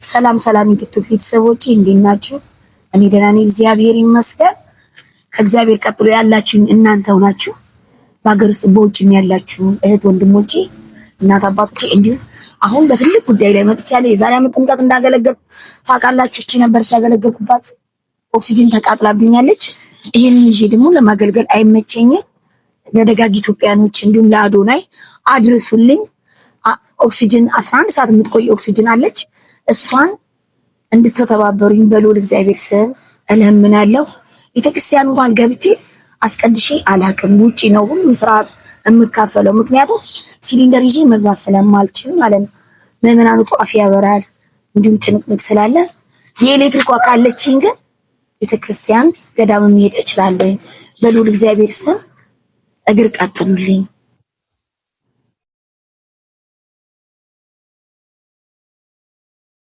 ሰላም ሰላም የቲክቶክ ቤተሰቦቼ እንዴት ናችሁ? እኔ ደህና ነኝ፣ እግዚአብሔር ይመስገን። ከእግዚአብሔር ቀጥሎ ያላችሁ እናንተው ናችሁ። በሀገር ውስጥ በውጭም ያላችሁ እህት ወንድሞቼ፣ እናት አባቶቼ እንዲሁም አሁን በትልቅ ጉዳይ ላይ መጥቻለሁ። የዛሬ ዓመት ጥምቀት እንዳገለገልኩ ታውቃላችሁ። እቺ ነበር ሲያገለገልኩባት ኦክሲጅን ተቃጥላብኛለች። ይሄንን ይዤ ደግሞ ለማገልገል አይመቸኝም። ለደጋግ ኢትዮጵያኖች እንዲሁም ለአዶናይ አድርሱልኝ። ኦክሲጅን 11 ሰዓት የምትቆይ ኦክሲጅን አለች። እሷን እንድትተባበሩኝ በልዑል እግዚአብሔር ስም እለምናለሁ። ቤተክርስቲያን እንኳን ገብቼ አስቀድሼ አላቅም። ውጪ ነው ሁሉም ስርዓት የምካፈለው፣ ምክንያቱም ሲሊንደር ይዤ መግባት ስለማልችል ማለት ነው። ምዕመናኑ ጧፍ ያበራል፣ እንዲሁም ጭንቅንቅ ስላለ የኤሌክትሪክ ካለችኝ ግን ቤተክርስቲያን ገዳም መሄድ እችላለሁ። በልዑል እግዚአብሔር ስም እግር ቀጥሉልኝ።